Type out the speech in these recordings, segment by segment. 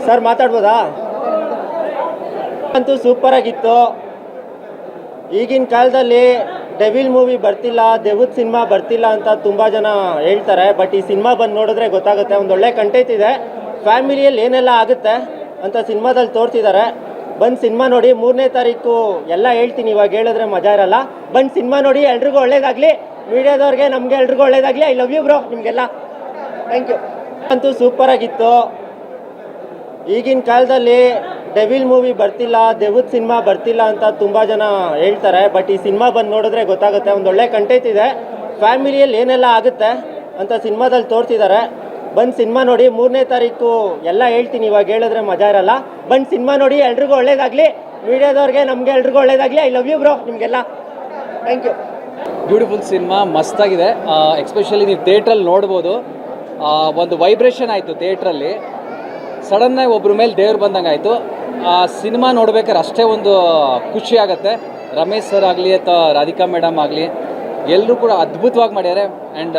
Sir ಮಾತಾಡ್ಬೋದಾ? ಅಂತೂ super ಆಗಿತ್ತು. ಈಗಿನ ಕಾಲದಲ್ಲಿ ಡೆವಿಲ್ ಮೂವಿ ಬರ್ತಿಲ್ಲ, ದೆವ್ವದ ಸಿನಿಮಾ ಬರ್ತಿಲ್ಲ ಅಂತ ತುಂಬ ಜನ ಹೇಳ್ತಾರೆ. ಬಟ್ ಈ ಸಿನಿಮಾ ಬಂದು ನೋಡಿದ್ರೆ ಗೊತ್ತಾಗುತ್ತೆ. ಒಂದೊಳ್ಳೆ ಕಂಟೆಂಟ್ ಇದೆ, ಫ್ಯಾಮಿಲಿಯಲ್ಲಿ ಏನೆಲ್ಲ ಆಗುತ್ತೆ ಅಂತ ಸಿನಿಮಾದಲ್ಲಿ ತೋರಿಸಿದ್ದಾರೆ. ಬಂದು ಸಿನಿಮಾ ನೋಡಿ. 3ನೇ ತಾರೀಕು ಎಲ್ಲ ಹೇಳ್ತೀನಿ, ಇವಾಗ ಹೇಳಿದ್ರೆ ಮಜಾ ಇರಲ್ಲ. ಬಂದು ಸಿನಿಮಾ ನೋಡಿ, ಎಲ್ರಿಗೂ ಒಳ್ಳೇದಾಗಲಿ. ಮೀಡಿಯಾದವ್ರಿಗೆ ನಮಗೆ ಎಲ್ರಿಗೂ ಒಳ್ಳೇದಾಗಲಿ. ಐ ಲವ್ ಯು ಬ್ರೋ, ನಿಮಗೆಲ್ಲ ಥ್ಯಾಂಕ್ ಯು. ಅಂತೂ ಸೂಪರ್ ಆಗಿತ್ತು. ಈಗಿನ ಕಾಲದಲ್ಲಿ ಡೆವಿಲ್ ಮೂವಿ ಬರ್ತಿಲ್ಲ, ದೆವ್ವದ ಸಿನಿಮಾ ಬರ್ತಿಲ್ಲ ಅಂತ ತುಂಬ ಜನ ಹೇಳ್ತಾರೆ. ಬಟ್ ಈ ಸಿನಿಮಾ ಬಂದು ನೋಡಿದ್ರೆ ಗೊತ್ತಾಗುತ್ತೆ. ಒಂದೊಳ್ಳೆ ಕಂಟೆಂಟ್ ಇದೆ, ಫ್ಯಾಮಿಲಿಯಲ್ಲಿ ಏನೆಲ್ಲ ಆಗುತ್ತೆ ಅಂತ ಸಿನಿಮಾದಲ್ಲಿ ತೋರಿಸಿದ್ದಾರೆ. ಬಂದು ಸಿನಿಮಾ ನೋಡಿ. 3ನೇ ತಾರೀಕು ಎಲ್ಲ ಹೇಳ್ತೀನಿ, ಇವಾಗ ಹೇಳಿದ್ರೆ ಮಜಾ ಇರಲ್ಲ. ಬಂದು ಸಿನಿಮಾ ನೋಡಿ, ಎಲ್ರಿಗೂ ಒಳ್ಳೇದಾಗಲಿ. ಮೀಡಿಯಾದವ್ರಿಗೆ ನಮಗೆ ಎಲ್ರಿಗೂ ಒಳ್ಳೇದಾಗಲಿ. ಐ ಲವ್ ಯು ಬ್ರೋ, ನಿಮಗೆಲ್ಲ ಥ್ಯಾಂಕ್ ಯು. ಬ್ಯೂಟಿಫುಲ್ ಸಿನಿಮಾ, ಮಸ್ತಾಗಿದೆ. ಎಕ್ಸ್ಪೆಷಲಿ ನೀವು ಥಿಯೇಟ್ರಲ್ಲಿ ನೋಡ್ಬೋದು. ಒಂದು ವೈಬ್ರೇಷನ್ ಆಯಿತು ಥಿಯೇಟ್ರಲ್ಲಿ. ಸಡನ್ನಾಗಿ ಒಬ್ಬರ ಮೇಲೆ ದೇವ್ರು ಬಂದಂಗೆ ಆಯಿತು. ಆ ಸಿನಿಮಾ ನೋಡ್ಬೇಕಾದ್ರೆ ಅಷ್ಟೇ ಒಂದು ಖುಷಿ ಆಗುತ್ತೆ. ರಮೇಶ್ ಸರ್ ಆಗಲಿ ಅಥವಾ ರಾಧಿಕಾ ಮೇಡಮ್ ಆಗಲಿ, ಎಲ್ಲರೂ ಕೂಡ ಅದ್ಭುತವಾಗಿ ಮಾಡ್ಯಾರೆ. ಆ್ಯಂಡ್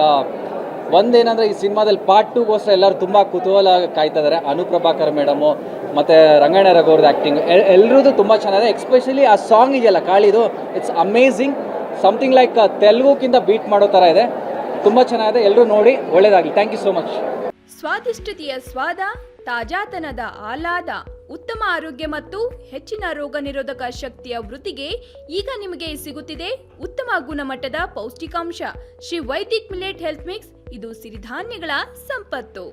ಒಂದೇನಂದರೆ ಈ ಸಿನಿಮಾದಲ್ಲಿ ಪಾರ್ಟ್ 2ಗೋಸ್ಕರ ಎಲ್ಲರೂ ತುಂಬ ಕುತೂಹಲ ಕಾಯ್ತಾ ಇದ್ದಾರೆ. ಅನುಪ್ರಭಾಕರ್ ಮೇಡಮು ಮತ್ತು ರಂಗಣ್ಣ ರಘುವ್ರದ್ದು ಆ್ಯಕ್ಟಿಂಗ್ ಎಲ್ಲರದ್ದು ತುಂಬ ಚೆನ್ನಾಗಿದೆ. ಎಕ್ಸ್ಪೆಷಲಿ ಆ ಸಾಂಗ್ ಇದೆಯಲ್ಲ ಕಾಳಿದು, ಇಟ್ಸ್ ಅಮೇಝಿಂಗ್. ಸಮಥಿಂಗ್ ಲೈಕ್ ತೆಲುಗುಕ್ಕಿಂತ ಬೀಟ್ ಮಾಡೋ ಥರ ಇದೆ. ತುಂಬ ಚೆನ್ನಾಗಿದೆ. ಎಲ್ಲರೂ ನೋಡಿ, ಒಳ್ಳೆಯದಾಗಲಿ. Thank you so much. ಸ್ವಾದಿಷ್ಟತೆಯ ಸ್ವಾದ, ತಾಜಾತನದ ಆಹ್ಲಾದ, ಉತ್ತಮ ಆರೋಗ್ಯ ಮತ್ತು ಹೆಚ್ಚಿನ ರೋಗ ನಿರೋಧಕ ಶಕ್ತಿಯ ವೃದ್ಧಿಗೆ ಈಗ ನಿಮಗೆ ಸಿಗುತ್ತಿದೆ ಉತ್ತಮ ಗುಣಮಟ್ಟದ ಪೌಷ್ಟಿಕಾಂಶ. Shri Vaidik millet health mix. ಇದು ಸಿರಿಧಾನ್ಯಗಳ ಸಂಪತ್ತು.